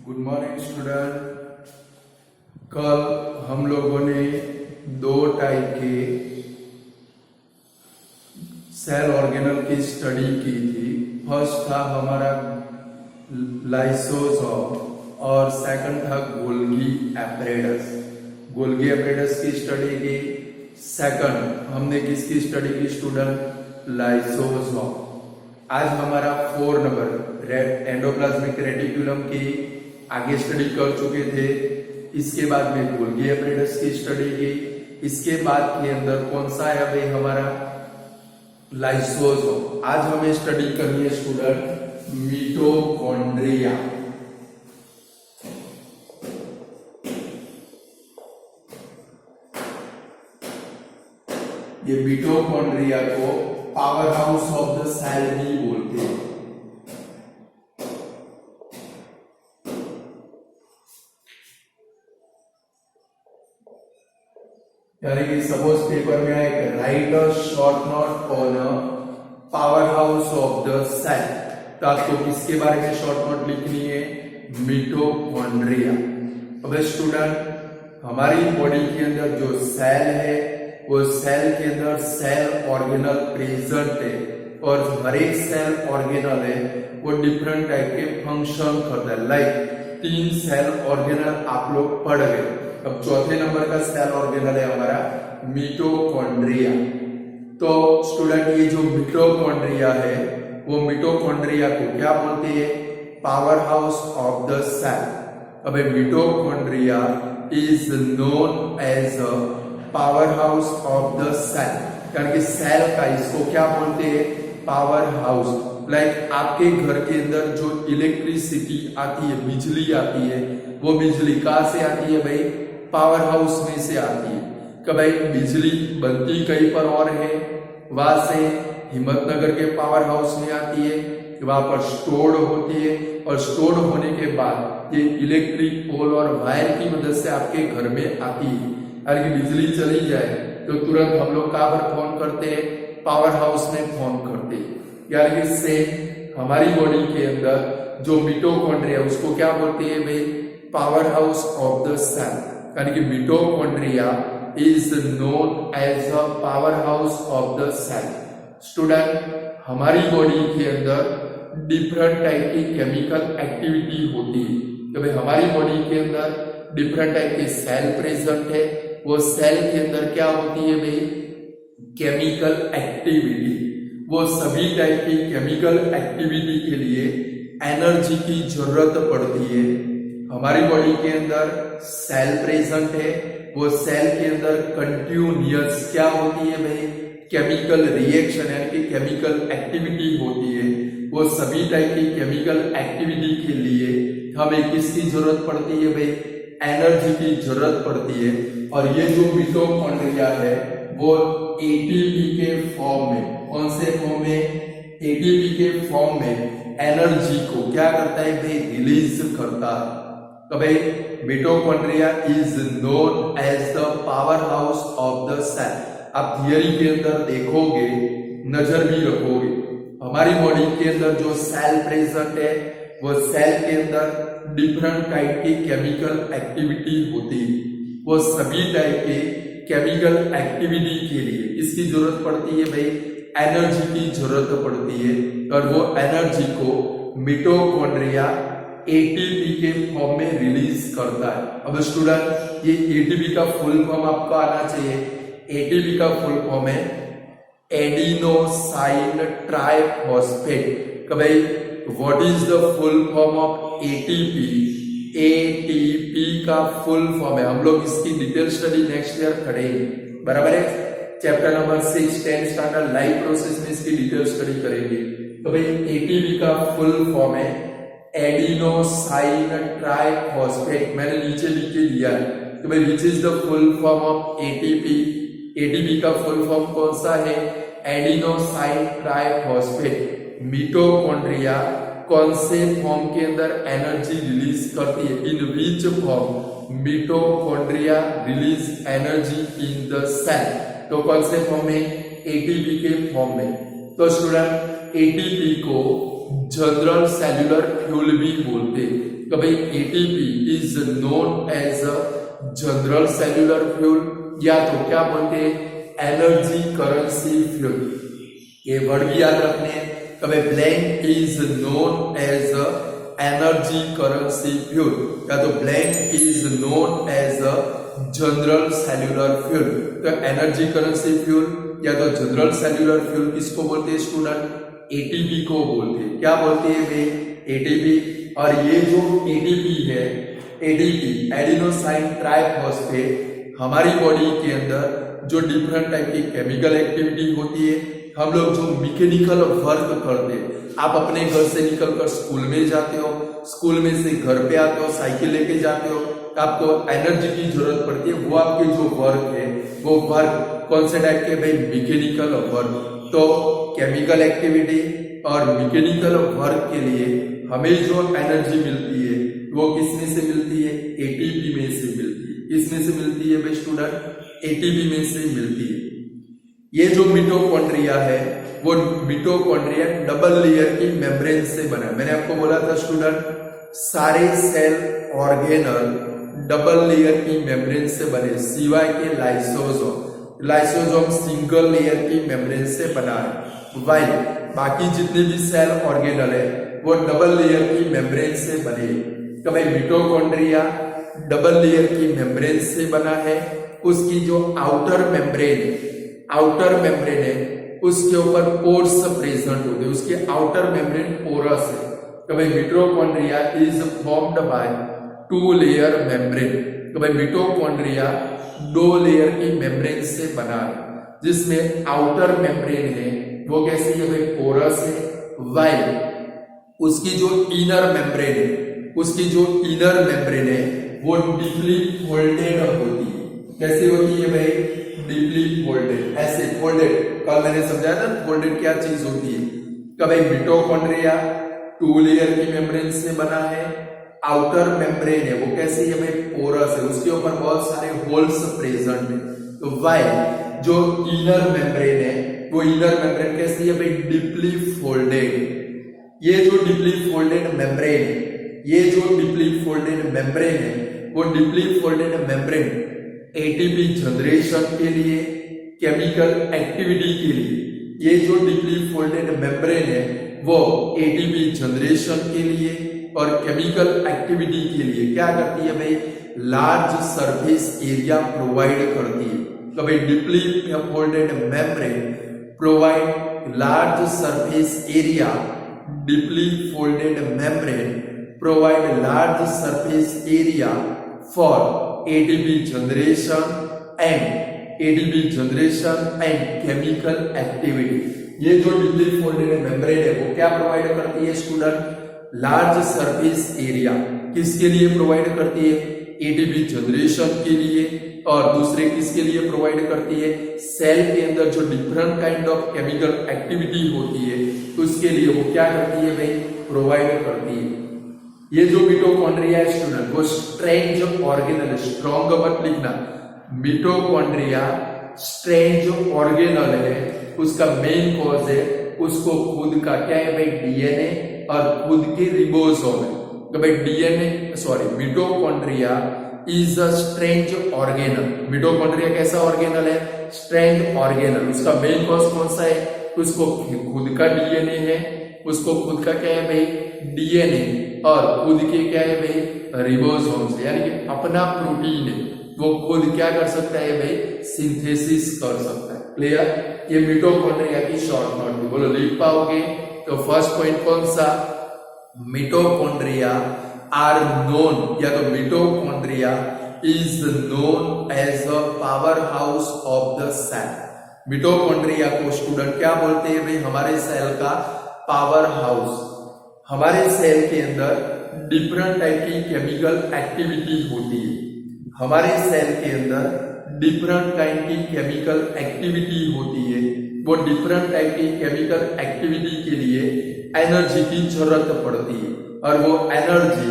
Good morning student. कल हम लोगों ने दो टाइप के सेल ऑर्गेनल की स्टडी की थी। फर्स्ट था हमारा लाइसोसोम और सेकंड था गोल्गी एपरेटस। गोल्गी एपरेटस की स्टडी की। सेकंड हमने किसकी स्टडी की स्टूडेंट? लाइसोसोम। आज हमारा 4 नंबर एंडोप्लाज्मिक रेटिकुलम की आगे स्टडी कर चुके थे। इसके बाद में गोल्गी एपरेटस की स्टडी की। इसके बाद के अंदर कौन सा है भाई? हमारा लाइसोसोम। आज हमें स्टडी करनी है स्टूडेंट मिटोकॉन्ड्रिया। ये मिटोकॉन्ड्रिया को power house of the cell भी बोलते हैं। यानी कि सपोज पेपर में आए write a short note on a power house of the cell, तो आपको किसके बारे में शॉर्ट नोट लिखनी है? मिटोकॉन्ड्रिया। अब स्टूडेंट हमारी बॉडी के अंदर जो सेल है वो सेल के अंदर सेल ऑर्गेनल प्रेजेंट है और हर एक सेल ऑर्गेनल है वो डिफरेंट टाइप के फंक्शन करता है। लाइक 3 सेल ऑर्गेनल आप लोग पढ़ गए। अब चौथे नंबर का सेल ऑर्गेनल है हमारा मिटोकॉन्ड्रिया। तो स्टूडेंट ये जो मिटोकॉन्ड्रिया है वो मिटोकॉन्ड्रिया को क्या बोलते हैं? Power house of the cell. अब mitochondria is known as a power house of the cell. यानी कि सेल का इसको क्या बोलते हैं? Power house. लाइक आपके घर के अंदर जो इलेक्ट्रिसिटी आती है, बिजली आती है, वो बिजली कहां से आती है भाई? पावर हाउस में से आती है। कि भाई बिजली बनती कहीं पर और है, वहां से हिम्मतनगर के पावर हाउस में आती है, वहां पर स्टोर्ड होती है और स्टोर्ड होने के बाद ये इलेक्ट्रिक पोल और वायर की मदद से आपके घर में आती है। यानी कि बिजली चली जाए तो तुरंत हम लोग कहां पर फोन करते हैं? पावर हाउस में फोन करते हैं। यानी कि से हमारी बॉडी के अंदर जो मिटोकॉन्ड्रिया उसको क्या बोलते हैं भाई? Power house of the cell. यानी कि mitochondria is known as a power house of the cell. Student हमारी बॉडी के अंदर डिफरेंट टाइप की केमिकल एक्टिविटी होती है। तो भाई हमारी बॉडी के अंदर डिफरेंट टाइप के सेल प्रेजेंट है। वो सेल के अंदर क्या होती है भाई? Chemical activity. वो सभी टाइप की केमिकल एक्टिविटी के लिए एनर्जी की जरूरत पड़ती है। हमारी बॉडी के अंदर सेल प्रेजेंट है। वो सेल के अंदर कंटिन्यूअस क्या होती है भाई? केमिकल रिएक्शन यानी कि केमिकल एक्टिविटी होती है। वो सभी टाइप की केमिकल एक्टिविटी के लिए हमें किसकी जरूरत पड़ती है भाई? एनर्जी की जरूरत पड़ती है। और ये जो मिटोकॉन्ड्रिया है वो एटीपी के फॉर्म में, कौन से फॉर्म में? एटीपी के फॉर्म में एनर्जी को क्या करता है भाई? रिलीज करता है। तो भाई mitochondria is known as the power house of the cell. आप थियरी के अंदर देखोगे, नजर भी रखोगे, हमारी बॉडी के अंदर जो सेल प्रेजेंट है वो सेल के अंदर डिफरेंट टाइप की केमिकल एक्टिविटी होती है। वो सभी टाइप के केमिकल एक्टिविटी के लिए इसकी जरूरत पड़ती है भाई? एनर्जी की जरूरत पड़ती है। और वो एनर्जी को मिटोकॉन्ड्रिया एटीपी के फॉर्म में रिलीज करता है। अब स्टूडेंट ये एटीपी का फुल फॉर्म आपको आना चाहिए। एटीपी का फुल फॉर्म है एडिनोसाइन ट्राइफॉस्फेट। भाई what is the full form of ATP? ATP का फुल फॉर्म है, हम लोग इसकी डिटेल स्टडी नेक्स्ट ईयर करेंगे, बराबर है? Chapter number 6 10 standard live process में इसकी डिटेल स्टडी करेंगे। तो भाई एटीपी का फुल फॉर्म है एडिनोसाइन ट्राइफॉस्फेट। मैंने नीचे लिख के दिया है। तो भाई which is the full form of ATP? ATP का फुल फॉर्म कौन सा है? Adenosine triphosphate. मिटोकॉन्ड्रिया कौन से फॉर्म के अंदर एनर्जी रिलीज करती है? In which form mitochondria release energy in the cell? तो कौन से फॉर्म में? एटीपी के फॉर्म में। तो स्टूडेंट एटीपी को जनरल सेल्यूलर फ्यूल भी बोलते हैं। तो भाई ATP is known as a general cellular fuel, या तो क्या बोलते हैं, एनर्जी करेंसी फ्यूल। ये वर्ड भी याद रखने हैं। तो भाई blank is known as a energy currency fuel, या तो blank is known as a general cellular fuel. तो एनर्जी करेंसी फ्यूल या तो जनरल सेल्यूलर फ्यूल किसको बोलते हैं स्टूडेंट, एटीपी को बोलते हैं। क्या बोलते हैं वे, एटीपी। और ये जो एटीपी है, एडीपी एडिनोसाइन ट्राइफॉस्फेट, हमारी बॉडी के अंदर जो डिफरेंट टाइप की केमिकल एक्टिविटी होती है, हम लोग जो मैकेनिकल वर्क करते हैं, आप अपने घर से निकलकर स्कूल में जाते हो, स्कूल में से घर पे आते हो, साइकिल लेके जाते हो, आपको एनर्जी की जरूरत पड़ती है। वो आपके जो वर्क है, वो वर्क कौन से टाइप के, भाई मैकेनिकल वर्क। तो केमिकल एक्टिविटी और मैकेनिकल वर्क के लिए हमें जो एनर्जी मिलती है वो किसमें से मिलती है, एटीपी में से मिलती है। किसमें से मिलती है भाई स्टूडेंट, एटीपी में से मिलती है। ये जो मिटोकॉन्ड्रिया है वो मिटोकॉन्ड्रिया डबल लेयर की मेम्ब्रेन से बना है। मैंने आपको बोला था स्टूडेंट, सारे सेल ऑर्गेनल डबल लेयर की मेम्ब्रेन से बने, सिवाय के लाइसोसोम। लाइसोसोम सिंगल लेयर की मेम्ब्रेन से बना है, वाइल बाकी जितने भी सेल ऑर्गेनल है वो डबल लेयर की मेम्ब्रेन से बने। तो भाई मिटोकॉन्ड्रिया डबल लेयर की मेम्ब्रेन से बना है। उसकी जो आउटर मेम्ब्रेन है उसके ऊपर पोर्स प्रेजेंट होते हैं, उसके आउटर मेम्ब्रेन पोरस है। तो भाई mitochondria is formed by 2 layer membrane. तो भाई मिटोकॉन्ड्रिया 2 लेयर की मेम्ब्रेन से बना है, जिसमें आउटर मेम्ब्रेन है वो कैसी है भाई, पोरस है, वाइल उसकी जो इनर मेम्ब्रेन है वो डीपली फोल्डेड होती है। कैसी होती है भाई, डीपली फोल्डेड, ऐसे फोल्डेड। कल मैंने समझाया था फोल्डेड क्या चीज होती है। तो भाई मिटोकॉन्ड्रिया 2 लेयर की मेम्ब्रेन से बना है। आउटर मेम्ब्रेन है वो कैसी है भाई, पोरस है, उसके ऊपर बहुत सारे होल्स प्रेजेंट है। तो वाइल जो इनर मेम्ब्रेन है वो इनर मेम्ब्रेन कैसी है भाई, डीपली फोल्डेड। ये जो डीपली फोल्डेड मेम्ब्रेन है वो deeply folded membrane ATP generation के लिए, केमिकल एक्टिविटी के लिए, ये जो डीपली फोल्डेड मेम्ब्रेन है वो एटीपी जनरेशन के लिए और केमिकल एक्टिविटी के लिए क्या करती है भाई, लार्ज सरफेस एरिया प्रोवाइड करती है। तो भाई deeply folded membrane provide large surface area, deeply folded membrane provide large surface area for ATP generation and chemical activity। ये जो deeply folded membrane है वो क्या प्रोवाइड करती है स्टूडेंट, लार्ज सरफेस एरिया। किसके लिए प्रोवाइड करती है, एटीपी जनरेशन के लिए, और दूसरे किसके लिए प्रोवाइड करती है, सेल के अंदर जो different kind of chemical activity होती है उसके लिए वो क्या करती है भाई, प्रोवाइड करती है। ये जो मिटोकॉन्ड्रिया है स्टूडेंट वो स्ट्रेंज ऑर्गेनल है, स्ट्रॉन्ग मत लिखना, मिटोकॉन्ड्रिया स्ट्रेंज ऑर्गेनल है। उसका मेन कॉज है उसको खुद का क्या है भाई, डीएनए और खुद के रिबोसोम है। तो भाई mitochondria is a strange organelle. Mitochondria कैसा ऑर्गेनल है, स्ट्रेंज ऑर्गेनल। उसका मेन कॉज कौन सा है, उसको खुद का डीएनए है, उसको खुद का क्या है भाई, डीएनए, और खुद के क्या है भाई, रिबोसोम्स, यानी कि अपना प्रोटीन है वो खुद क्या कर सकता है भाई, सिंथेसिस कर सकता है। क्लियर, ये मिटोकॉन्ड्रिया की शॉर्ट नोट, बोलो लिख पाओगे। तो फर्स्ट पॉइंट कौन सा, मिटोकॉन्ड्रिया आर नोन, या तो mitochondria is known as a power house of the cell. Mitochondria को स्टूडेंट क्या बोलते हैं भाई, हमारे सेल का पावर हाउस। हमारे सेल के अंदर डिफरेंट टाइप की केमिकल एक्टिविटी होती है, हमारे सेल के अंदर डिफरेंट काइंड की केमिकल एक्टिविटी होती है। वो डिफरेंट टाइप की केमिकल एक्टिविटी के लिए एनर्जी की जरूरत पड़ती है, और वो एनर्जी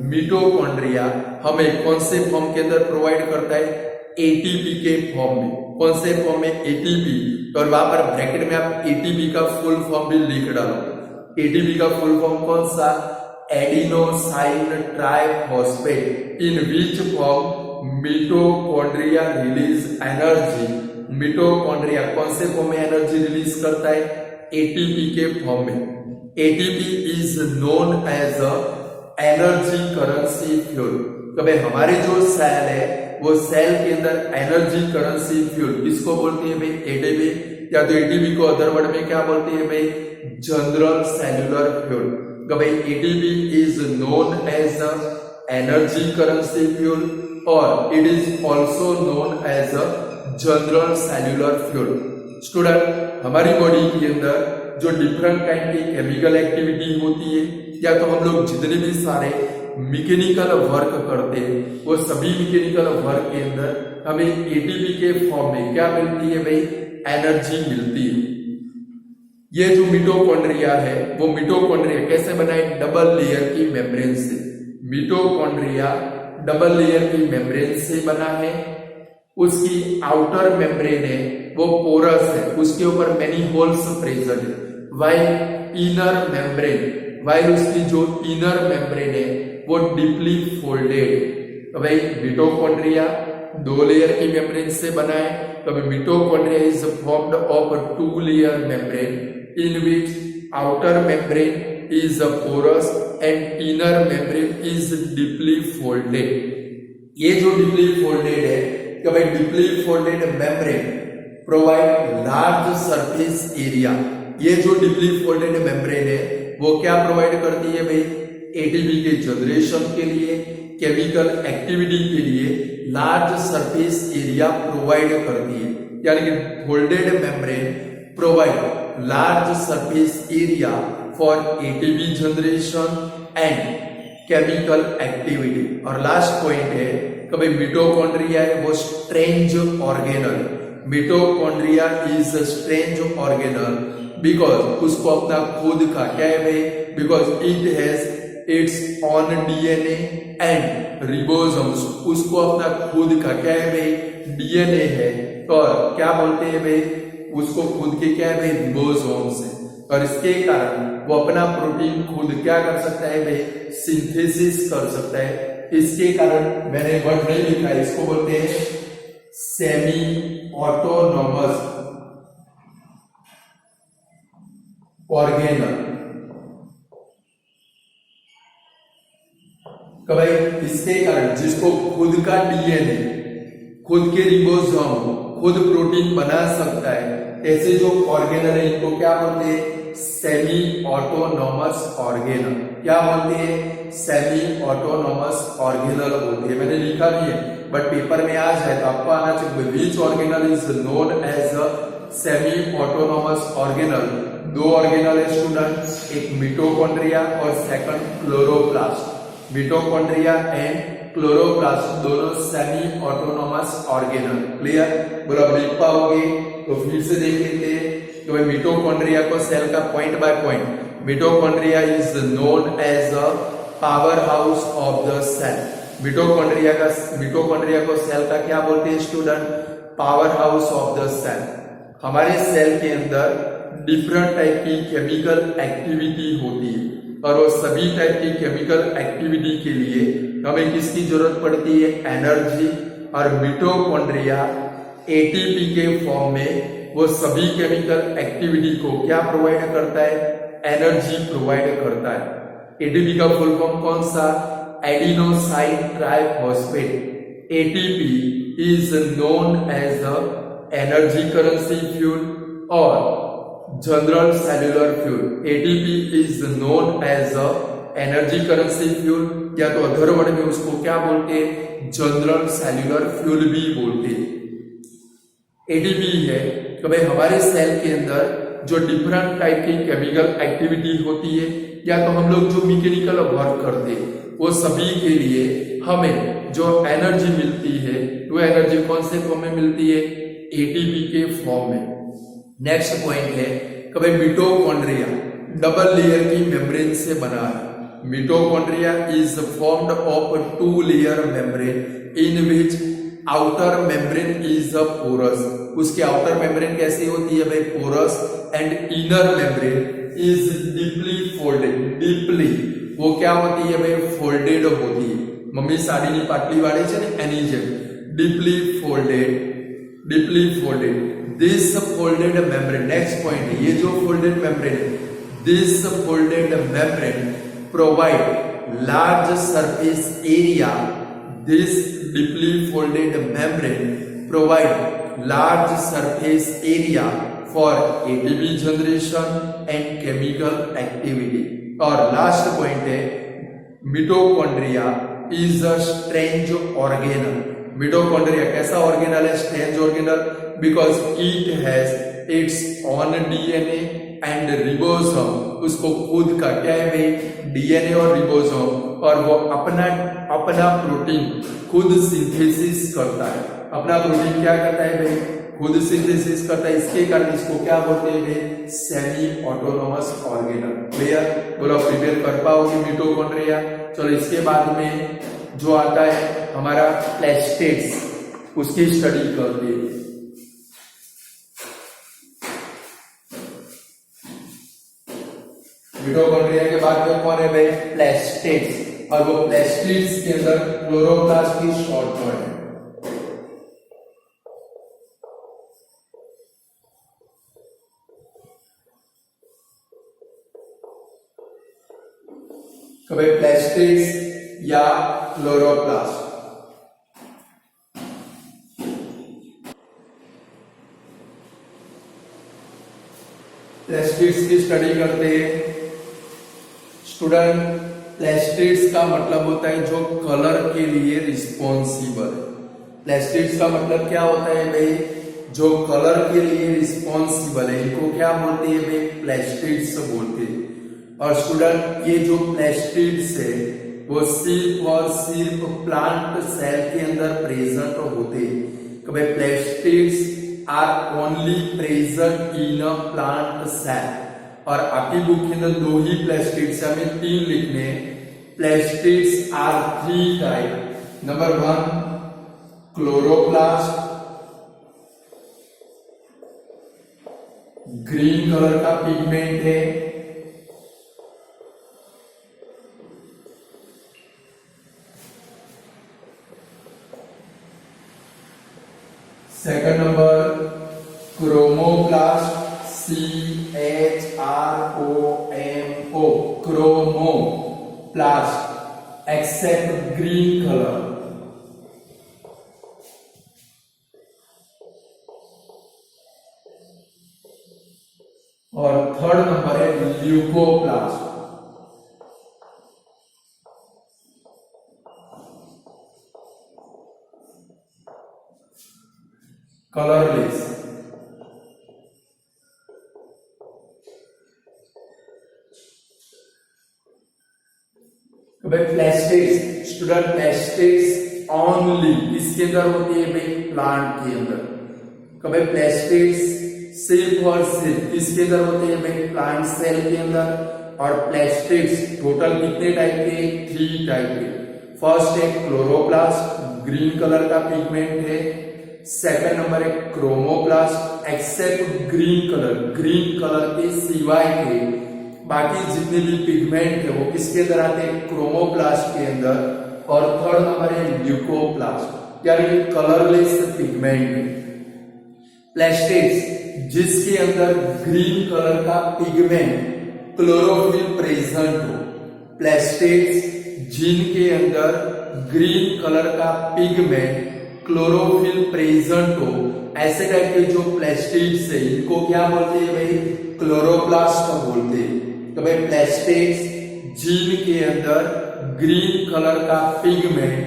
मिटोकॉन्ड्रिया हमें कौन से फॉर्म के अंदर प्रोवाइड करता है, एटीपी के फॉर्म में। कौन से फॉर्म में, एटीपी। और वहां पर ब्रैकेट में आप एटीपी का फुल फॉर्म भी लिख डालो। एटीपी का फुल फॉर्म कौन सा? Adenosine triphosphate. In which form mitochondria release energy. Mitochondria कौन से फॉर्म में एनर्जी रिलीज करता है? एटीपी के फॉर्म में। ATP is known as a energy currency fuel. तो भाई हमारे जो सेल है वो सेल के अंदर एनर्जी करेंसी फ्यूल किसको बोलते हैं भाई? एटीपी। या तो एटीपी को अदर वर्ड में क्या बोलते हैं भाई? General cellular fuel. तो भाई ATP is known as a energy currency fuel और it is also known as a general cellular fuel. Student, हमारी बॉडी के अंदर जो डिफरेंट काइंड की केमिकल एक्टिविटी होती है या तो हम लोग जितने भी सारे मैकेनिकल वर्क करते हैं वो सभी मैकेनिकल वर्क के अंदर हमें एटीपी के फॉर्म में क्या मिलती है भाई? एनर्जी मिलती है। ये जो मिटोकॉन्ड्रिया है वो मिटोकॉन्ड्रिया कैसे बना है? डबल लेयर की मेम्ब्रेन से। मिटोकॉन्ड्रिया डबल लेयर की मेम्ब्रेन से बना है। उसकी आउटर मेम्ब्रेन है वो पोरस है, उसके ऊपर मेनी होल्स प्रेजेंट है। वाइल उसकी जो इनर मेम्ब्रेन है वो डीपली फोल्डेड। तो भाई मिटोकॉन्ड्रिया दो लेयर की मेम्ब्रेन से बना है। तो mitochondria is formed of two layer membrane in which outer membrane is porous and inner membrane is deeply folded. ये जो डीपली फोल्डेड है कि भाई deeply folded membrane provide large surface area. ये जो डीपली फोल्डेड मेम्ब्रेन है वो क्या प्रोवाइड करती है भाई? एटीपी के जनरेशन के लिए, केमिकल एक्टिविटी के लिए लार्ज सरफेस एरिया प्रोवाइड करती है। यानी कि folded membrane provide large surface area for ATP generation and chemical activity. और लास्ट पॉइंट है कि भाई मिटोकॉन्ड्रिया है वो strange organelle. Mitochondria is strange organelle because उसको अपना खुद का क्या है भाई? Because it has its own DNA and ribosomes. उसको अपना खुद का क्या है भाई? डीएनए है। और क्या बोलते हैं भाई? उसको खुद के क्या है भाई? रिबोसोम्स है। और इसके कारण वो अपना प्रोटीन खुद क्या कर सकता है भाई? सिंथेसिस कर सकता है। इसके कारण मैंने वर्ड नहीं लिखा है, इसको बोलते हैं सेमी ऑटोनॉमस ऑर्गेनल। तो भाई इसके कारण जिसको खुद का डीएनए, खुद के रिबोसोम, खुद प्रोटीन बना सकता है, ऐसे जो ऑर्गेनल है इनको क्या बोलते हैं? Semi autonomous organelle. क्या बोलते हैं? सेमी ऑटोनॉमस ऑर्गेनल बोलते हैं। मैंने लिखा भी है बट पेपर में आ जाए तो आपको आना चाहिए। Which organelle is known as a semi autonomous organelle? दो ऑर्गेनल है स्टूडेंट, एक मिटोकॉन्ड्रिया और second chloroplast. Mitochondria and chloroplast दोनों सेमी ऑटोनॉमस ऑर्गेनल। क्लियर? बोला लिख पाओगे तो फिर से देख लेते हैं। तो भाई मिटोकॉन्ड्रिया को सेल का point by point, mitochondria is known as a power house of the cell. Mitochondria को सेल का क्या बोलते हैं student? Power house of the cell. हमारे सेल के अंदर डिफरेंट टाइप की केमिकल एक्टिविटी होती है और वो सभी टाइप की केमिकल एक्टिविटी के लिए हमें किसकी जरूरत पड़ती है? एनर्जी। और मिटोकॉन्ड्रिया एटीपी के फॉर्म में वो सभी केमिकल एक्टिविटी को क्या प्रोवाइड करता है? एनर्जी प्रोवाइड करता है। एटीपी का फुल फॉर्म कौन सा? Adenosine triphosphate. ATP is known as the energy currency fuel और general cellular fuel. ATP is known as a energy currency fuel या तो अदर वर्ड में उसको क्या बोलते हैं? जनरल सेल्यूलर फ्यूल भी बोलते हैं। एटीपी है तो भाई हमारे सेल के अंदर जो डिफरेंट टाइप की केमिकल एक्टिविटी होती है या तो हम लोग जो मैकेनिकल वर्क करते हैं वो सभी के लिए हमें जो एनर्जी मिलती है वो एनर्जी कौन से फॉर्म में मिलती है? एटीपी के फॉर्म में। नेक्स्ट पॉइंट है कि भाई मिटोकॉन्ड्रिया डबल लेयर की मेम्ब्रेन से बना है। Mitochondria is formed of two layer membrane in which outer membrane is a porous. उसकी आउटर मेम्ब्रेन कैसी होती है भाई? Porous and inner membrane is deeply folded. Deeply वो क्या होती है भाई, फोल्डेड होती है। मम्मी साड़ी पाटली वाड़ी है ने एनी जेम deeply folded, deeply folded. This folded membrane, next point है, ये जो फोल्डेड मेम्ब्रेन है, this folded membrane provide large surface area. This deeply folded membrane provide large surface area for ATP generation and chemical activity. और last point है, mitochondria is a strange organelle. Mitochondria कैसा organelle है, strange organelle, because it has its own DNA and ribosome. उसको खुद का क्या है भाई, डीएनए और रिबोसोम, और वो अपना प्रोटीन खुद सिंथेसिस करता है। अपना प्रोटीन क्या करता है भाई, खुद सिंथेसिस करता है। इसके कारण इसको क्या बोलते हैं भाई, सेमी ऑटोनोमस ऑर्गेनल। क्लियर, बोलो प्रिपेयर कर पाओगे मिटोकॉन्ड्रिया। चलो इसके बाद में जो आता है हमारा प्लेस्टेट्स, उसकी स्टडी करते हैं। मिटोकॉन्ड्रिया के बाद में कौन है भाई, प्लेस्टेट्स। और वो प्लेस्टेट्स के अंदर क्लोरोप्लास्ट की शॉर्ट फॉर्म है। कभी प्लेस्टेट्स या क्लोरोप्लास्ट। प्लेस्टेट्स की स्टडी करते हैं स्टूडेंट। प्लेस्टेट्स का मतलब होता है जो कलर के लिए रिस्पॉन्सिबल है। प्लेस्टेट्स का मतलब क्या होता है भाई, जो कलर के लिए रिस्पॉन्सिबल है, इनको क्या बोलते हैं भाई, प्लेस्टेट्स बोलते हैं। और स्टूडेंट ये जो प्लेस्टिड्स है वो सिर्फ और सिर्फ प्लांट सेल के अंदर प्रेजेंट होते हैं। कभी plastids are only present in a plant cell. और आपकी बुक के अंदर 2 ही प्लेस्टिड्स, हमें 3 लिखने। Plastids are 3 type. Number 1 chloroplast, green colour का पिगमेंट है। Second number chromoplast, CHROMO, chromoplast, except green colour. और थर्ड नंबर है leucoplast. Colourless. Plastids student, plastids only किसके अंदर होती है भाई, प्लांट के अंदर। कभी प्लेस्टिड्स सिर्फ और सिर्फ किसके अंदर होते हैं भाई, प्लांट सेल के अंदर। और प्लेस्टिड्स टोटल कितने टाइप के, 3 टाइप के। फर्स्ट है क्लोरोप्लास्ट, ग्रीन कलर का पिगमेंट है। सेकंड नंबर है chromoplast, except green colour, green colour के सिवाय के बाकी जितने भी पिगमेंट है वो किसके अंदर आते हैं, क्रोमोप्लास्ट के अंदर। और थर्ड नंबर है ल्यूकोप्लास्ट, यानी कलरलेस पिगमेंट। प्लेस्टिड्स जिसके अंदर ग्रीन कलर का पिगमेंट क्लोरोफिल प्रेजेंट हो। प्लेस्टिड्स जिनके अंदर ग्रीन कलर का पिगमेंट क्लोरोफिल प्रेजेंट हो, ऐसे टाइप के जो प्लेस्टिड्स है इनको क्या बोलते हैं भाई, क्लोरोप्लास्ट बोलते हैं। तो भाई प्लेस्टिड्स जिनके अंदर ग्रीन कलर का पिगमेंट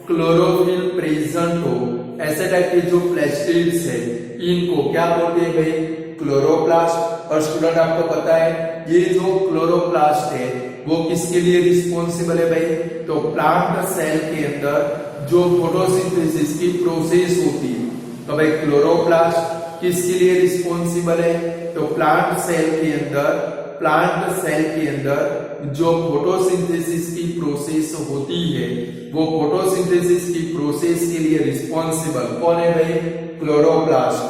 क्लोरोफिल प्रेजेंट हो, ऐसे टाइप के जो प्लेस्टिड्स है इनको क्या बोलते हैं भाई, क्लोरोप्लास्ट। और स्टूडेंट आपको पता है ये जो क्लोरोप्लास्ट है वो किसके लिए रिस्पॉन्सिबल है भाई, तो प्लांट सेल के अंदर जो फोटोसिंथेसिस की प्रोसेस होती है। तो भाई क्लोरोप्लास्ट किसके लिए रिस्पॉन्सिबल है, तो प्लांट सेल के अंदर जो फोटोसिंथेसिस की प्रोसेस होती है वो फोटोसिंथेसिस की प्रोसेस के लिए रिस्पॉन्सिबल कौन है भाई, क्लोरोप्लास्ट।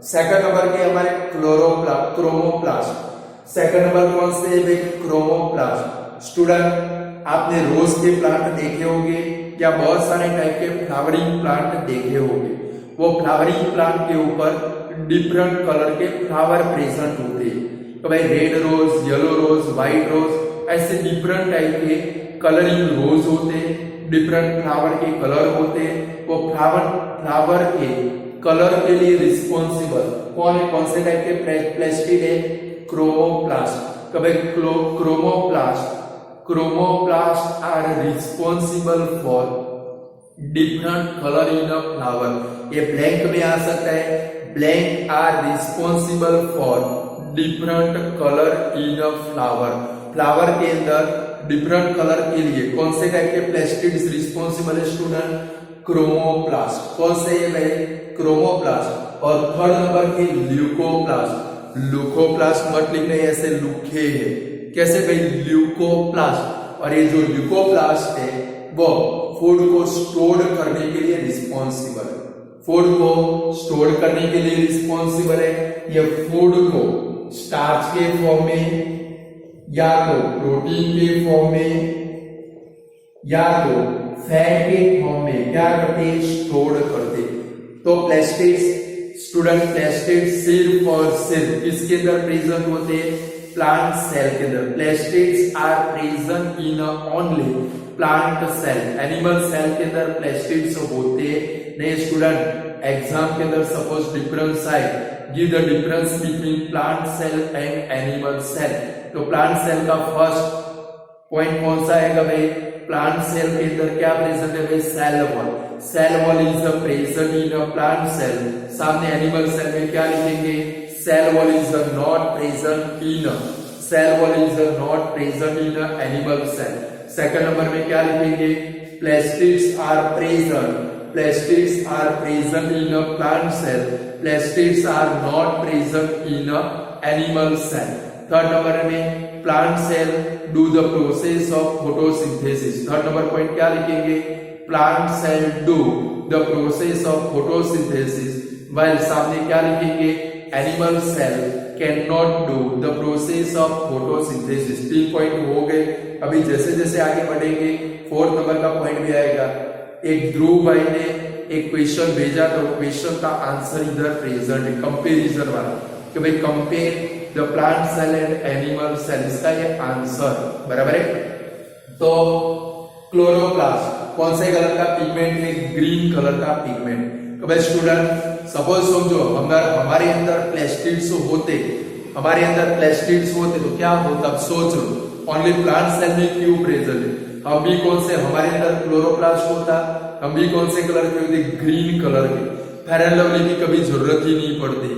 सेकंड नंबर के हमारे क्रोमोप्लास्ट। सेकंड नंबर कौन से है भाई? क्रोमोप्लास्ट। स्टूडेंट आपने रोज के प्लांट देखे होंगे या बहुत सारे टाइप के फ्लावरिंग प्लांट देखे होंगे। वो फ्लावरिंग प्लांट के ऊपर डिफरेंट कलर के फ्लावर प्रेजेंट होते हैं। तो भाई रेड रोज, येलो रोज, व्हाइट रोज, ऐसे डिफरेंट टाइप के कलरिंग रोज होते हैं, डिफरेंट फ्लावर के कलर होते हैं। वो फ्लावर के कलर के लिए रिस्पॉन्सिबल कौन है? कौन से टाइप के प्लास्टिड है? क्रोमोप्लास्ट। कभी chromoplast are responsible for different colour in a flower. ये ब्लैंक में आ सकता है। Blank are responsible for different colour in a flower. Flower के अंदर डिफरेंट कलर के लिए कौन से टाइप के प्लास्टिड्स रिस्पॉन्सिबल है स्टूडेंट? क्रोमोप्लास्ट। कौन से है भाई? क्रोमोप्लास्ट। और थर्ड नंबर के ल्यूकोप्लास्ट। ल्यूकोप्लास्ट मत लिखना, ऐसे लुखे है। कैसे भाई? ल्यूकोप्लास्ट। और ये जो ल्यूकोप्लास्ट है वो फूड को स्टोर करने के लिए रिस्पॉन्सिबल है। फूड को स्टोर करने के लिए रिस्पॉन्सिबल है। ये फूड को स्टार्च के फॉर्म में या तो प्रोटीन के फॉर्म में या तो फैट के फॉर्म में क्या करते? स्टोर करते। तो प्लास्टिड्स स्टूडेंट, प्लास्टिड सिर्फ और सिर्फ किसके अंदर प्रेजेंट होते हैं? प्लांट सेल के अंदर। Plastids are present in only plant cell. Animal cell के अंदर प्लास्टिड्स होते नहीं स्टूडेंट। एग्जाम के अंदर सपोज डिफरेंस आए, give the difference between plant cell and animal cell. तो प्लांट सेल का फर्स्ट पॉइंट कौन सा आएगा भाई? प्लांट सेल के अंदर क्या प्रेजेंट है भाई? Cell wall. Cell wall is present in a plant cell. सामने एनिमल सेल में क्या लिखेंगे? Cell wall is not present in animal cell. Second number में क्या लिखेंगे? Plastids are present in a plant cell. Plastids are not present in animal cell. Third number में plant cell do the process of photosynthesis. Third number point क्या लिखेंगे? Plant cell do the process of photosynthesis. While सामने क्या लिखेंगे? Animal cell can not do the process of photosynthesis. 3 point हो गए। अभी जैसे जैसे आगे बढ़ेंगे फोर्थ नंबर का पॉइंट भी आएगा। एक ध्रुव भाई ने एक क्वेश्चन भेजा, तो क्वेश्चन का आंसर इधर प्रेजेंट है, कंपेरिजन वाला कि भाई compare the plant cell and animal cell. इसका ये आंसर बराबर है। तो क्लोरोप्लास्ट कौन से कलर का पिगमेंट है? ग्रीन कलर का पिगमेंट। तो भाई स्टूडेंट सपोज समझो हमारे अंदर प्लास्टिड्स होते तो क्या होता? अब सोच लो, ओनली प्लांट सेल में क्यों प्रेजेंट है? हम भी कौन से, हमारे अंदर क्लोरोप्लास्ट होता, हम भी कौन से कलर के होते? ग्रीन कलर के। फेयर एंड लवली की कभी जरूरत ही नहीं पड़ती,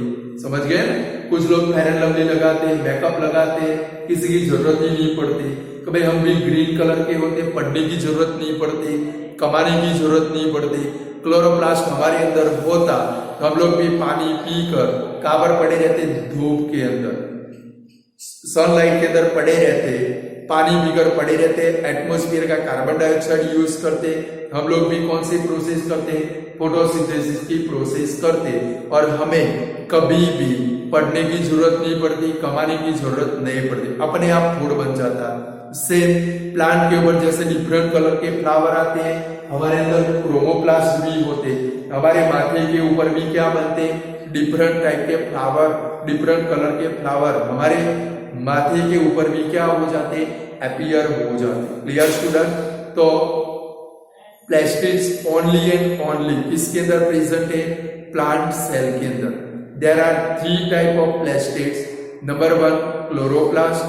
समझ गए? कुछ लोग फेयर एंड लवली लगाते, मेकअप लगाते, किसी की जरूरत ही नहीं पड़ती। कभी हम भी ग्रीन कलर के होते, पढ़ने की जरूरत नहीं पड़ती, कमाने की जरूरत नहीं पड़ती। क्लोरोप्लास्ट हमारे अंदर होता तो हम लोग भी पानी पीकर कहाँ पर पड़े रहते? धूप के अंदर, सनलाइट के अंदर पड़े रहते, पानी पीकर पड़े रहते, एटमॉस्फेयर का कार्बन डाइऑक्साइड यूज करते। हम लोग भी कौन सी प्रोसेस करते? फोटोसिंथेसिस की प्रोसेस करते। और हमें कभी भी पढ़ने की जरूरत नहीं पड़ती, कमाने की जरूरत नहीं पड़ती, अपने आप फूड बन जाता। सेम प्लांट के ऊपर जैसे डिफरेंट कलर के फ्लावर आते हैं, हमारे अंदर क्रोमोप्लास्ट भी होते। हमारे माथे के ऊपर भी क्या बनते? डिफरेंट टाइप के फ्लावर, डिफरेंट कलर के फ्लावर हमारे माथे के ऊपर भी क्या हो जाते? अपीयर हो जाते। Clear student? तो प्लास्टिड्स ओनली एंड ओनली किसके अंदर प्रेजेंट है? प्लांट सेल के अंदर। There are 3 type of plastids. Number 1 chloroplast,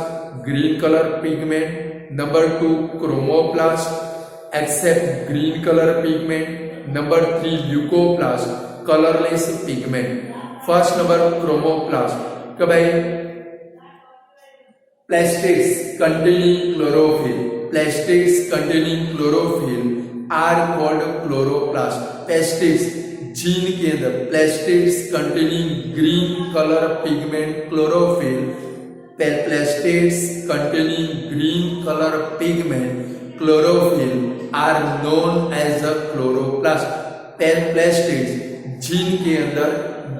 green colour pigment. Number 2 chromoplast except green colour pigment. Number 3 leucoplast colourless pigment. First number chromoplast. कब भाई plastids containing chlorophyll are called chloroplast. plastids जीन के अंदर plastids containing green color pigment chlorophyll, plastids containing green color pigment chlorophyll are known as a chloroplast. plastids जीन के अंदर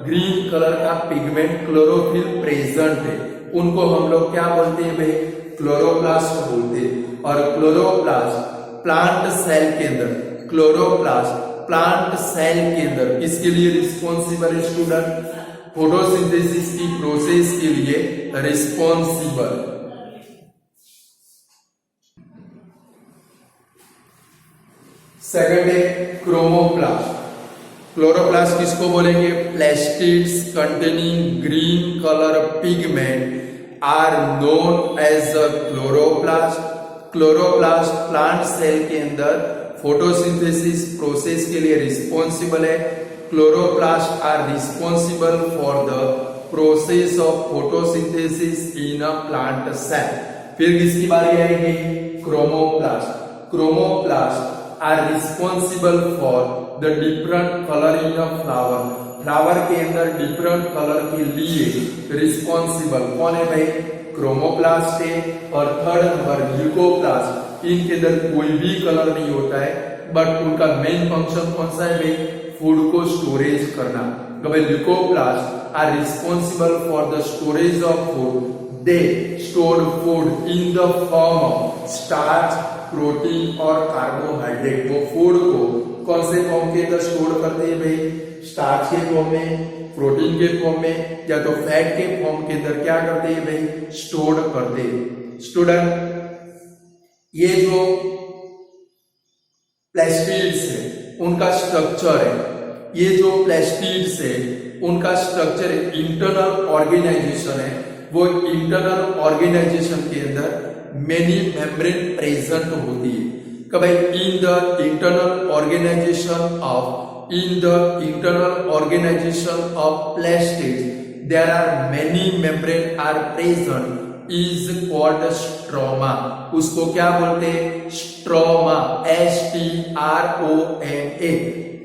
green colour का pigment chlorophyll present है, उनको हम लोग क्या बोलते हैं भाई, क्लोरोप्लास्ट बोलते हैं। और क्लोरोप्लास्ट प्लांट सेल के अंदर, क्लोरोप्लास्ट प्लांट सेल के अंदर किसके लिए रिस्पॉन्सिबल है स्टूडेंट, फोटोसिंथेसिस की प्रोसेस के लिए रिस्पॉन्सिबल। सेकंड है क्रोमोप्लास्ट। क्लोरोप्लास्ट किसको बोलेंगे, plastids containing green colour pigment are known as a chloroplast. Chloroplast plant cell के अंदर फोटोसिंथेसिस प्रोसेस के लिए रिस्पॉन्सिबल है। Chloroplast are responsible for the process of photosynthesis in a plant cell. फिर किसकी बारी आएगी, chromoplast. Chromoplast are responsible for the different colour in a flower. Flower के अंदर डिफरेंट कलर के लिए रिस्पॉन्सिबल कौन है भाई, क्रोमोप्लास्ट है। और थर्ड नंबर ल्यूकोप्लास्ट, इनके अंदर कोई भी कलर नहीं होता है, बट उनका मेन फंक्शन कौन सा है भाई, फूड को स्टोरेज करना। तो भाई leucoplast are responsible for the storage of food. They store food in the form of starch, protein और कार्बोहाइड्रेट। वो फूड को कौन से फॉर्म के अंदर स्टोर करते हैं भाई, स्टार्च के फॉर्म में, प्रोटीन के फॉर्म में, या तो फैट के फॉर्म के अंदर क्या करते हैं भाई, स्टोर करते हैं। स्टूडेंट ये जो प्लास्टिड्स है उनका स्ट्रक्चर है, ये जो प्लास्टिड्स है उनका स्ट्रक्चर इंटरनल ऑर्गेनाइजेशन है। वो इंटरनल ऑर्गेनाइजेशन के अंदर मेनी मेम्ब्रेन प्रेजेंट होती है। कभी in the internal organisation of plastids there are many membrane are present is called stroma. उसको क्या बोलते हैं, stroma, STROMA।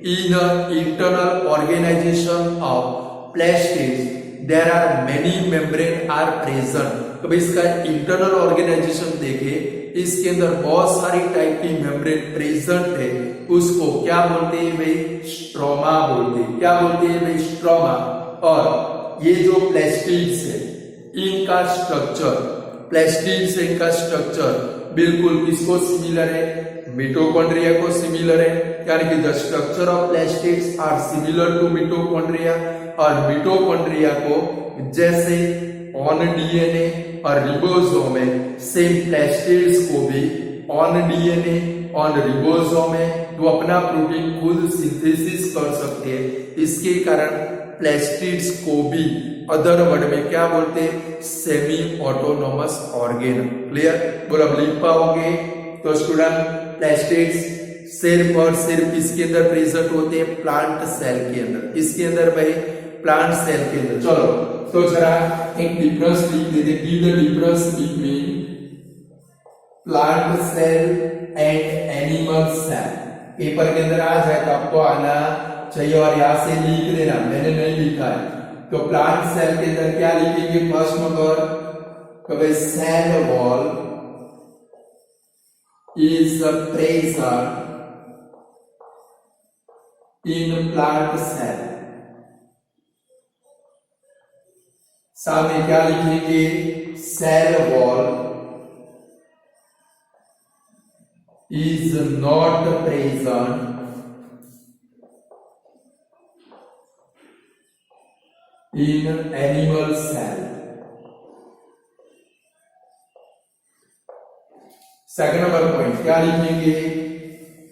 In internal organisation of plastids there are many membrane are present. तो इसका internal organisation देखे, इसके अंदर बहुत सारी टाइप की मेम्ब्रेन प्रेजेंट है, उसको क्या बोलते हैं भाई, स्ट्रोमा बोलते हैं। क्या बोलते हैं भाई, स्ट्रोमा। और ये जो प्लास्टिड्स है इनका स्ट्रक्चर, प्लास्टिड्स है इनका स्ट्रक्चर बिल्कुल किसको सिमिलर है, मिटोकॉन्ड्रिया को सिमिलर है। यानी कि the structure of plastids are similar to mitochondria. और मिटोकॉन्ड्रिया को जैसे ऑन डीएनए और रिबोसोम है, सेम प्लास्टिड्स को भी ऑन डीएनए ऑन रिबोसोम है, वो अपना प्रोटीन खुद सिंथेसिस कर सकते हैं। इसके कारण प्लास्टिड्स को भी अदर वर्ड में क्या बोलते हैं, सेमी ऑटोनोमस ऑर्गेन। क्लियर, बोला लिख पाओगे। तो स्टूडेंट प्लास्टिड्स सिर्फ और सिर्फ किसके अंदर प्रेजेंट होते हैं, प्लांट सेल के अंदर। इसके अंदर भाई प्लांट सेल के अंदर। चलो तो जरा एक डिफरेंस लिख देते, give the difference between plant cell and animal cell. Paper के अंदर आ जाए तो आपको आना चाहिए और यहां से लिख देना, मैंने नहीं लिखा है। तो प्लांट सेल के अंदर क्या लिखेंगे, फर्स्ट नंबर तो भाई cell wall is present in plant cell. सामने क्या लिखेंगे, cell wall is not present in animal cell. Second number point क्या लिखेंगे,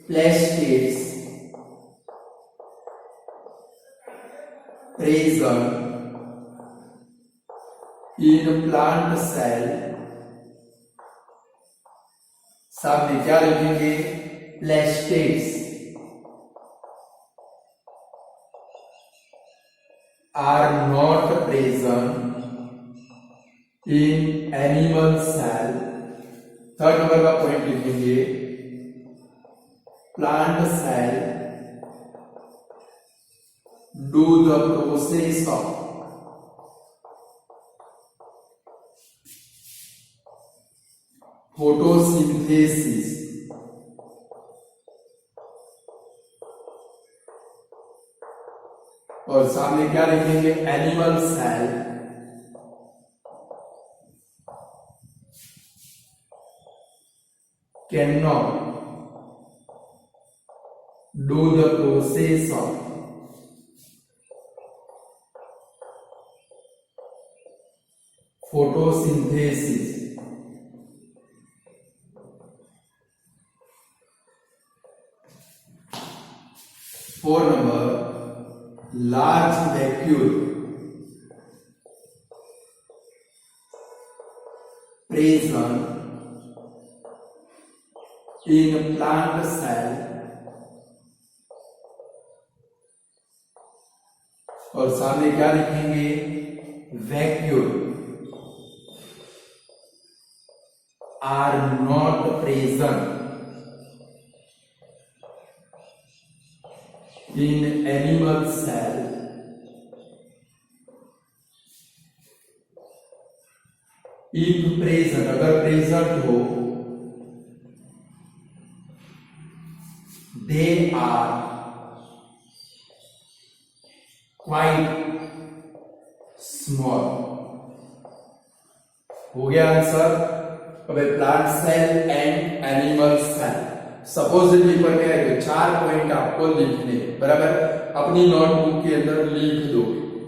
plastids present in plant cell. सामने क्या लिखेंगे, plastids are not present in animal cell. Third number का point लिखेंगे, plant cell do the process of photosynthesis और सामने क्या लिखेंगे, animal cell cannot do the process of photosynthesis. 4 number, large vacuole present in plant cell और सामने क्या लिखेंगे, vacuole are not present in animal cell if present, अगर present हो, they are quite small. हो गया आंसर। अब plant cell and animal cell, supposedly पर क्या है, 4 पॉइंट आपको लिखने, बराबर, अपनी नोटबुक के अंदर लिख दो,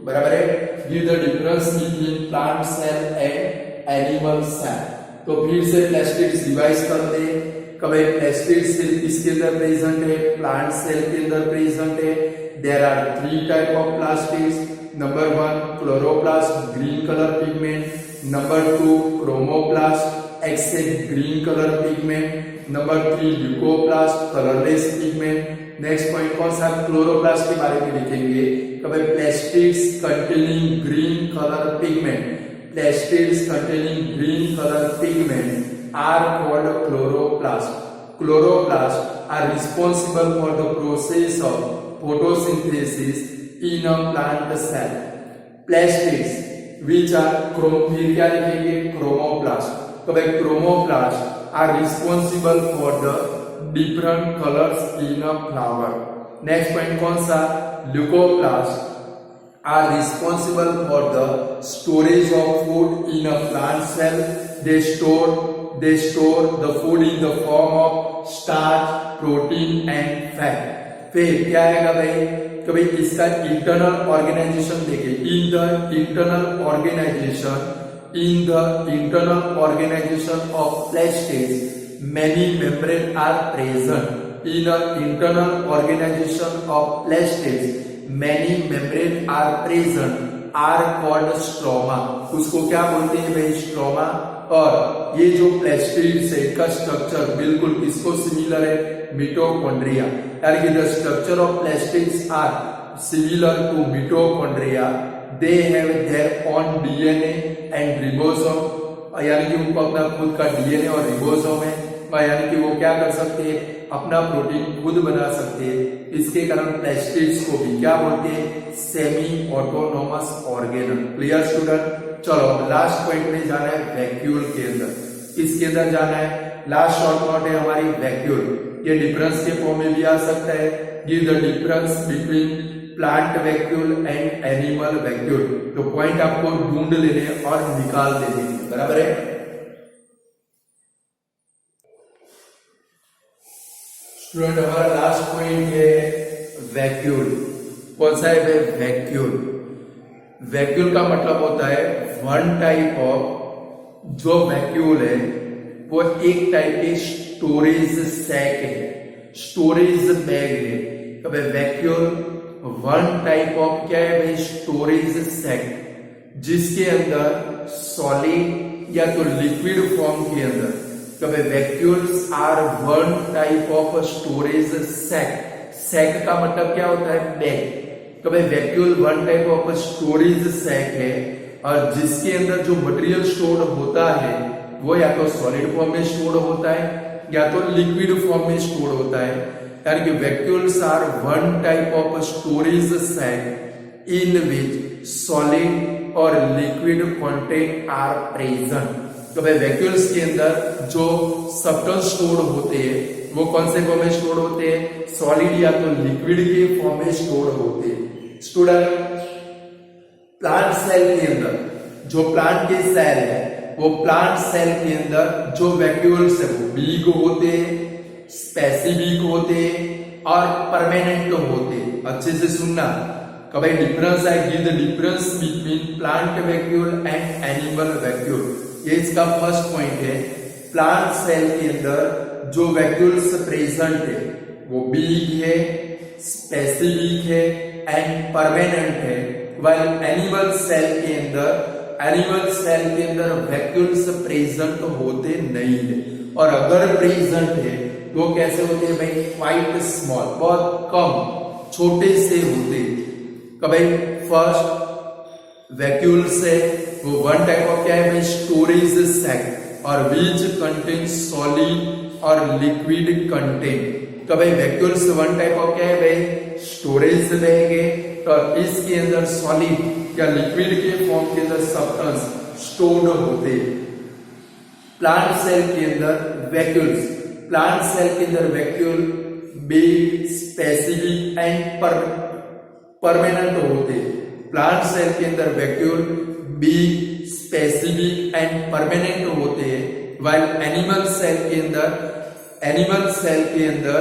बराबर है। Give the difference between plant cell and animal cell. तो फिर से प्लास्टिड्स डिवाइस करते हैं। कभी प्लास्टिड सेल किसके अंदर प्रेजेंट है, प्लांट सेल के अंदर प्रेजेंट है। There are 3 type of plastids. Number 1 chloroplast, green colour pigment. Number 2 chromoplast, except green colour pigment. Number 3 leucoplast, colourless pigment. Next point कौन सा, क्लोरोप्लास्ट के बारे में लिखेंगे। कभी plastids containing green colour pigment, plastids containing green colour pigment are called chloroplast. Chloroplasts are responsible for the process of photosynthesis in a plant cell. Plastids which are फिर क्या लिखेंगे, chromoplast. तो भाई chromoplasts are responsible for the different colors in a flower. Next point कौन सा, leucoplasts are responsible for the storage of food in a plant cell. They store the food in the form of starch, protein and fat. फिर क्या आएगा भाई, कभी इसका internal organisation देखें। In the internal organisation of plastids many membranes are present. In the internal organization of plastids many membranes are present are called stroma. उसको क्या बोलते हैं भाई, स्ट्रोमा। और ये जो प्लास्टिड्स है का स्ट्रक्चर बिल्कुल किसको सिमिलर है, मिटोकॉन्ड्रिया। यानी कि the structure of plastids are similar to mitochondria. They have their own DNA and ribosome, यानी कि उनको अपना खुद का डीएनए और रिबोसोम है, यानी कि वो क्या कर सकते हैं, अपना प्रोटीन खुद बना सकते हैं। इसके कारण प्लास्टिड्स को भी क्या बोलते हैं, semi autonomous organelle. Clear student. चलो लास्ट पॉइंट में जाना है, वैक्यूल के अंदर। किसके अंदर जाना है, लास्ट शॉर्ट नोट है हमारी वैक्यूल। ये डिफरेंस के फॉर्म में भी आ सकता है। Give the difference between plant vacuole and animal vacuole. तो पॉइंट आपको ढूंढ लेने और निकाल देने, बराबर है। स्टूडेंट हमारा लास्ट पॉइंट है वैक्यूल। कौन सा है भाई, वैक्यूल। वैक्यूल का मतलब होता है वन टाइप ऑफ, जो वैक्यूल है वो एक टाइप के स्टोरेज सैक है, स्टोरेज बैग है। कभी वैक्यूल वन टाइप ऑफ क्या है भाई, स्टोरेज सैक, जिसके अंदर सॉलिड या तो लिक्विड फॉर्म के अंदर। कभी vacuoles are one type of storage sac. Sac का मतलब क्या होता है, बैग। कभी vacuole one type of storage sac है, और जिसके अंदर जो मटेरियल स्टोर होता है वो या तो सॉलिड फॉर्म में स्टोर होता है या तो लिक्विड फॉर्म में स्टोर होता है। यानी कि vacuoles are one type of storage sac in which solid और लिक्विड कंटेंट आर प्रेजेंट। तो भाई वैक्यूल्स के अंदर जो सब्सटेंस स्टोर होते हैं वो कौन से फॉर्म में स्टोर होते हैं, सॉलिड या तो लिक्विड के फॉर्म में स्टोर होते हैं। स्टूडेंट प्लांट सेल के अंदर जो प्लांट के सेल है वो प्लांट सेल के अंदर जो वैक्यूल्स है वो बिग होते, स्पेसिफिक होते और परमानेंट होते। अच्छे से सुनना कि भाई डिफरेंस है, give the difference between plant vacuole and animal vacuole. ये इसका फर्स्ट पॉइंट है। प्लांट सेल के अंदर जो वैक्यूल्स प्रेजेंट है वो बिग है, स्पेसिफिक है एंड परमानेंट है, वाइल एनिमल सेल के अंदर वैक्यूल्स प्रेजेंट होते नहीं है, और अगर प्रेजेंट है तो कैसे होते हैं भाई, क्वाइट स्मॉल, बहुत कम, छोटे से होते। भाई फर्स्ट वैक्यूल्स है वो वन टाइप ऑफ क्या है भाई, स्टोरेज सैक और विच कंटेन सॉलिड और लिक्विड कंटेंट। तो भाई वैक्यूल्स वन टाइप ऑफ क्या है भाई, स्टोरेज बैग है, तो इसके अंदर सॉलिड या लिक्विड के फॉर्म के अंदर सब्सटेंस स्टोर्ड होते। प्लांट सेल के अंदर vacuole big, specific and permanent होते। प्लांट सेल के अंदर vacuole big, specific and permanent होते हैं, वाइल एनिमल सेल के अंदर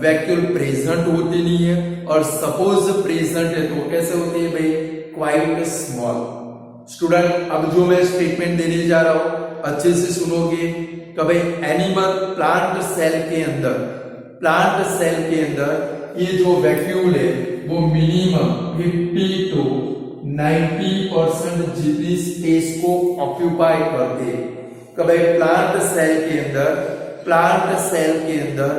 वैक्यूल प्रेजेंट होती नहीं है, और सपोज प्रेजेंट है तो कैसे होती है भाई, क्वाइट स्मॉल। स्टूडेंट अब जो मैं स्टेटमेंट देने जा रहा हूं अच्छे से सुनोगे कि भाई प्लांट सेल के अंदर ये जो वैक्यूल है वो मिनिमम 50 to 90% जितनी स्पेस को ऑक्यूपाई करते हैं। कि भाई प्लांट सेल के अंदर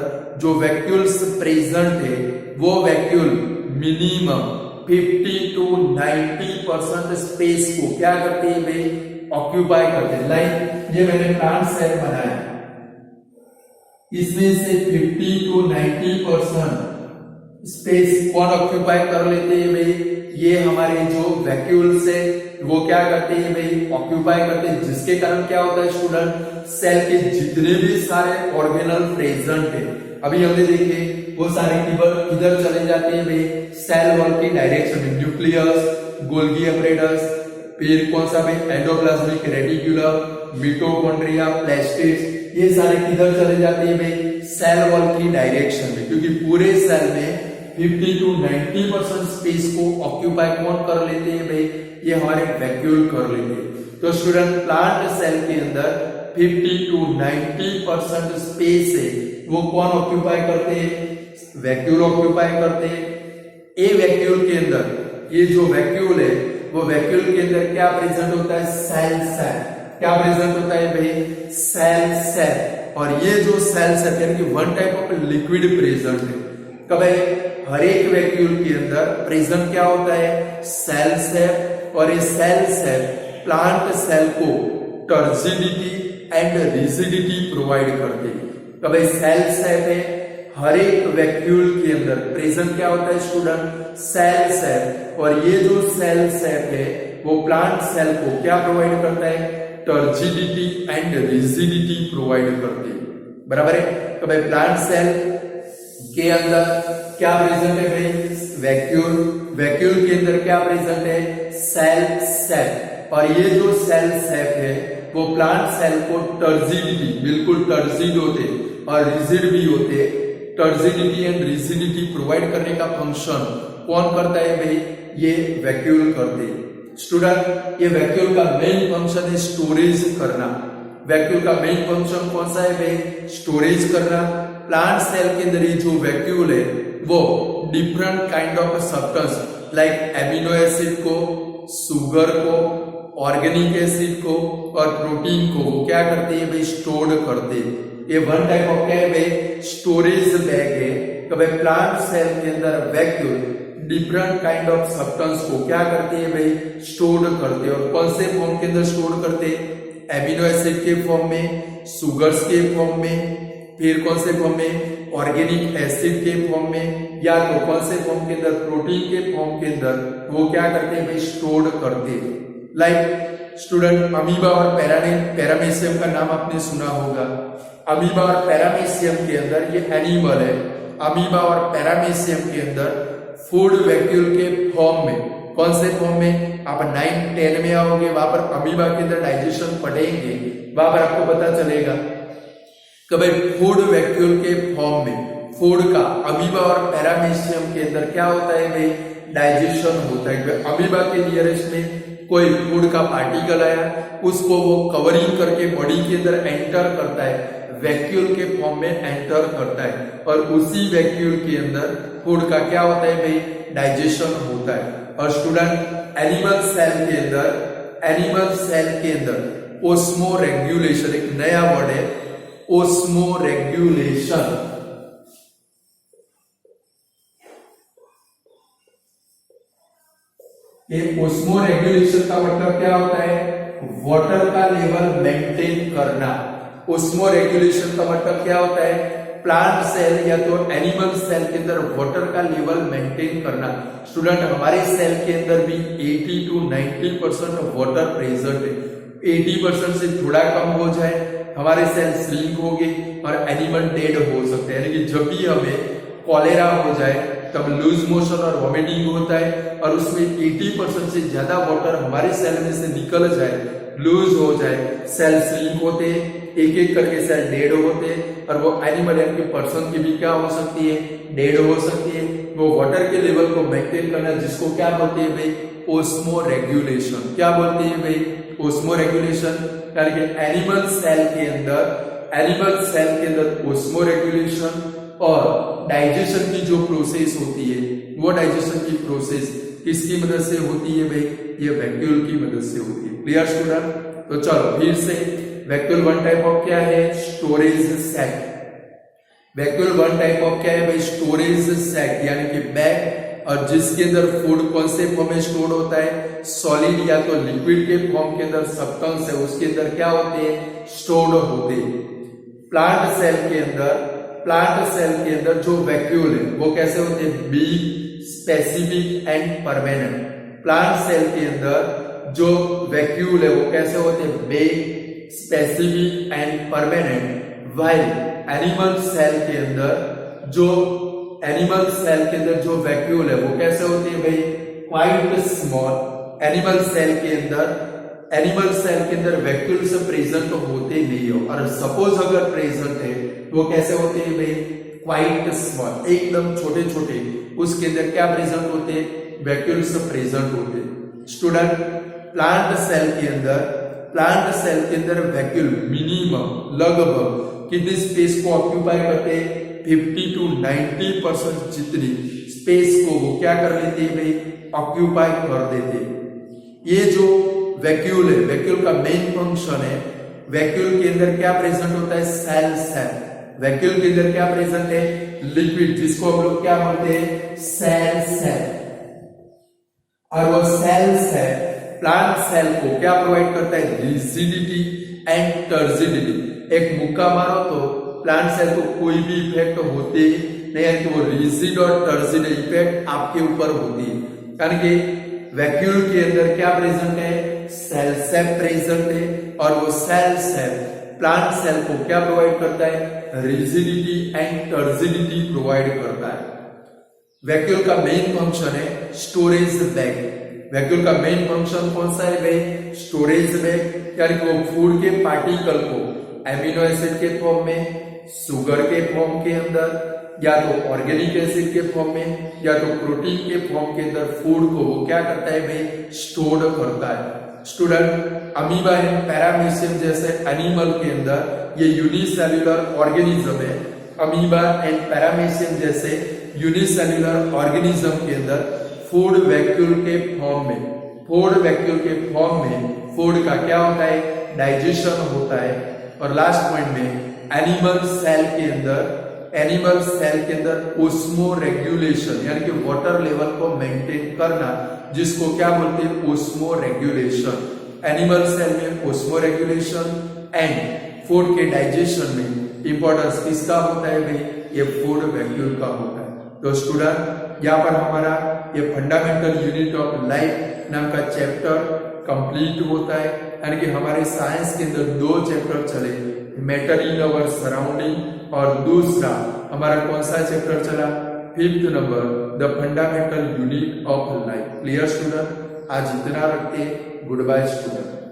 जो वैक्यूल्स प्रेजेंट है वो वैक्यूल मिनिमम 50 to 90% स्पेस को क्या करते हैं भाई, ऑक्यूपाई करते हैं। लाइक ये मैंने प्लांट सेल बनाया, इसमें से 50 to 90% स्पेस कौन ऑक्यूपाई कर लेते हैं भाई, ये हमारे जो वैक्यूल्स है वो क्या करते हैं भाई, ऑक्यूपाई करते हैं, जिसके कारण क्या होता है स्टूडेंट, सेल के जितने भी सारे ऑर्गेनल प्रेजेंट है, अभी हमने देखे वो सारे किधर चले जाते हैं भाई, सेल वॉल की डायरेक्शन में, न्यूक्लियस, गोल्गी अपरेटस, फिर कौन सा भाई, एंडोप्लाज्मिक रेटिकुलम, मिटोकॉन्ड्रिया, प्लास्टिड्स, ये सारे किधर चले जाते हैं भाई, सेल वॉल की डायरेक्शन में, क्योंकि पूरे सेल में 50 to 90% स्पेस को ऑक्यूपाई कौन कर लेते हैं भाई, ये हमारे वैक्यूल कर लेते हैं। तो स्टूडेंट प्लांट सेल के अंदर 50 to 90% स्पेस है वो कौन ऑक्यूपाई करते हैं, वैक्यूल ऑक्यूपाई करते हैं। ए वैक्यूल के अंदर ये जो वैक्यूल है वो वैक्यूल के अंदर क्या प्रेजेंट होता है, सेल। क्या प्रेजेंट होता है भाई, सेल। और ये जो सेल्स है यानी कि one type of liquid present है। कब हर एक वैक्यूल के अंदर प्रेजेंट क्या होता है, सेल्स है, और ये सेल्स है प्लांट सेल को टर्जिडिटी एंड रिजिडिटी प्रोवाइड करते हैं। कब सेल्स है हर एक वैक्यूल के अंदर प्रेजेंट क्या होता है स्टूडेंट, सेल्स है, और ये जो सेल्स है वो प्लांट सेल को क्या प्रोवाइड करता है, टर्जिडिटी एंड रिजिडिटी प्रोवाइड करते हैं। बराबर है। तो भाई प्लांट सेल के अंदर क्या प्रेजेंट है भाई, वैक्यूल के अंदर क्या प्रेजेंट है, सेल, और ये जो सेल है वो प्लांट सेल को टर्जिडिटी, बिल्कुल टर्जिड होते और रिजिड भी होते, टर्जिडिटी एंड रिजिडिटी प्रोवाइड करने का फंक्शन कौन करता है भाई, ये वैक्यूल करते। स्टूडेंट ये वैक्यूल का मेन फंक्शन है स्टोरेज करना। वैक्यूल का मेन फंक्शन कौन सा है भाई, स्टोरेज करना। प्लांट सेल के अंदर ये जो वैक्यूल है वो different kind of substance like amino acid को, शुगर को, ऑर्गेनिक एसिड को और प्रोटीन को वो क्या करते हैं भाई, स्टोर करते हैं। ये वन टाइप ऑफ क्या है भाई, स्टोरेज बैग है। तो भाई प्लांट सेल के अंदर vacuole different kind of substance को क्या करते हैं भाई, स्टोर करते हैं। और कौन से फॉर्म के अंदर स्टोर करते हैं, एमिनो एसिड के फॉर्म में, शुगर्स के फॉर्म में, फिर कौन से फॉर्म में, ऑर्गेनिक एसिड के फॉर्म में, या तो कौन से फॉर्म के अंदर, प्रोटीन के फॉर्म के अंदर वो क्या करते हैं भाई, स्टोर करते हैं। लाइक स्टूडेंट अमीबा और पैरामीशियम का नाम आपने सुना होगा। अमीबा और पैरामीशियम के अंदर ये एनिमल है। अमीबा और पैरामीशियम के अंदर फूड वैक्यूल के फॉर्म में कौन से फॉर्म में? आप 9-10 में आओगे, वहां पर अमीबा के अंदर डाइजेशन पढ़ेंगे, वहां पर आपको पता चलेगा कि भाई फूड वैक्यूल के फॉर्म में फूड का अमीबा और पैरामीशियम के अंदर क्या होता है भाई? डाइजेशन होता है। अमीबा के नियरेस्ट में कोई फूड का पार्टिकल आया, उसको वो कवरिंग करके बॉडी के अंदर एंटर करता है, वैक्यूल के फॉर्म में एंटर करता है, और उसी वैक्यूल के अंदर फूड का क्या होता है भाई? डाइजेशन होता है। और स्टूडेंट एनिमल सेल के अंदर ओस्मो रेगुलेशन, एक नया वर्ड है ओस्मो रेगुलेशन। ओस्मो रेगुलेशन का मतलब क्या होता है? वाटर का लेवल मेंटेन करना। ओस्मो रेगुलेशन का मतलब क्या होता है? प्लांट सेल या तो एनिमल सेल के अंदर वाटर का लेवल मेंटेन करना। स्टूडेंट हमारे सेल के अंदर भी 80 to 90% वाटर प्रेजेंट है। 80% से थोड़ा कम हो जाए हमारे सेल श्रिंक हो गए और एनिमल डेड हो सकते हैं। यानी कि जब भी हमें कॉलेरा हो जाए तब लूज मोशन और वॉमिटिंग होता है, और उसमें 80% से ज्यादा वाटर हमारे सेल में से निकल जाए, लूज हो जाए, सेल श्रिंक होते, एक एक करके सेल डेड होते, और वो एनिमल यानी कि पर्सन की भी क्या हो सकती है? डेड हो सकती है। वो वाटर के लेवल को मेंटेन करना, जिसको क्या बोलते हैं भाई? Osmo regulation. क्या बोलते हैं भाई? Osmo regulation. यानी कि एनिमल सेल के अंदर ओस्मो रेगुलेशन और डाइजेशन की जो प्रोसेस होती है, वो डाइजेशन की प्रोसेस किसकी मदद से होती है भाई? ये वैक्यूल की मदद से होती है। Clear student? तो चलो फिर से, वैक्यूल वन टाइप ऑफ क्या है? Storage sac. Vacuole one type of क्या है भाई? स्टोरेज सैक, यानी कि बैग, और जिसके अंदर फूड कौन से फॉर्म में स्टोर होता है? सॉलिड या तो लिक्विड के फॉर्म के अंदर सब्सटेंस है, उसके अंदर क्या होते हैं? स्टोर्ड होते हैं। प्लांट सेल के अंदर जो वैक्यूल है वो कैसे होते हैं? Big, specific and permanent. Plant cell के अंदर जो वैक्यूल है वो कैसे होते हैं? Big, specific and permanent. While animal cell के अंदर जो वैक्यूल है वो कैसे होती है भाई? Quite small. एनिमल सेल के अंदर वैक्यूल से प्रेजेंट होते नहीं हो, और सपोज अगर प्रेजेंट है वो कैसे होते हैं भाई? क्वाइट स्मॉल, एकदम छोटे छोटे। उसके अंदर क्या प्रेजेंट होते हैं? वैक्यूल से प्रेजेंट होते हैं। स्टूडेंट प्लांट सेल के अंदर वैक्यूल मिनिमम लगभग कितनी स्पेस को ऑक्यूपाई करते हैं? 50 to 90% जितनी स्पेस को वो क्या कर लेते हैं भाई? ऑक्यूपाई कर देते हैं। ये जो वैक्यूल है, वैक्यूल का मेन फंक्शन है, वैक्यूल के अंदर क्या प्रेजेंट होता है? सेल। वैक्यूल के अंदर क्या प्रेजेंट है? लिक्विड, जिसको हम लोग क्या बोलते हैं? सेल। और वो सेल प्लांट सेल को क्या प्रोवाइड करता है? Rigidity and turgidity. एक मुक्का मारो तो प्लांट सेल को कोई भी इफेक्ट होते नहीं है, कि वो रिजिड और टर्जिड इफेक्ट आपके ऊपर होती है। कारण कि वैक्यूल के अंदर क्या प्रेजेंट है? सेल प्रेजेंट है, और वो सेल प्लांट सेल को क्या प्रोवाइड करता है? रिजिडिटी एंड टर्जिडिटी प्रोवाइड करता है। वैक्यूल का मेन फंक्शन है स्टोरेज बैग। वैक्यूल का मेन फंक्शन कौन सा है भाई? Storage bag. यानी कि वो फूड के पार्टिकल को एमिनो एसिड के फॉर्म में, शुगर के फॉर्म के अंदर, या तो ऑर्गेनिक एसिड के फॉर्म में, या तो प्रोटीन के फॉर्म के अंदर फूड को वो क्या करता है भाई? स्टोर करता है। स्टूडेंट अमीबा एंड पैरामीशियम जैसे एनिमल के अंदर ये यूनिसेल्युलर ऑर्गेनिज्म है। अमीबा एंड पैरामीशियम जैसे यूनिसेल्युलर ऑर्गेनिज्म के अंदर फूड वैक्यूल के फॉर्म में फूड का क्या होता है? डाइजेशन होता है। और लास्ट पॉइंट में एनिमल सेल के अंदर ओस्मो रेगुलेशन, यानी कि वाटर लेवल को मेंटेन करना, जिसको क्या बोलते हैं? Osmo regulation. एनिमल सेल में ओस्मो रेगुलेशन एंड फूड के डाइजेशन में इंपॉर्टेंस किसका होता है भाई? ये फूड वैक्यूल का होता है। तो स्टूडेंट यहाँ पर हमारा ये फंडामेंटल यूनिट ऑफ लाइफ नाम का चैप्टर कंप्लीट होता है। यानी कि हमारे साइंस के अंदर 2 चैप्टर चले, मैटर इन अवर सराउंडिंग, और दूसरा हमारा कौन सा चैप्टर चला? 5th number the fundamental unit of life. Clear student? आज इतना रखते, गुड बाय स्टूडेंट।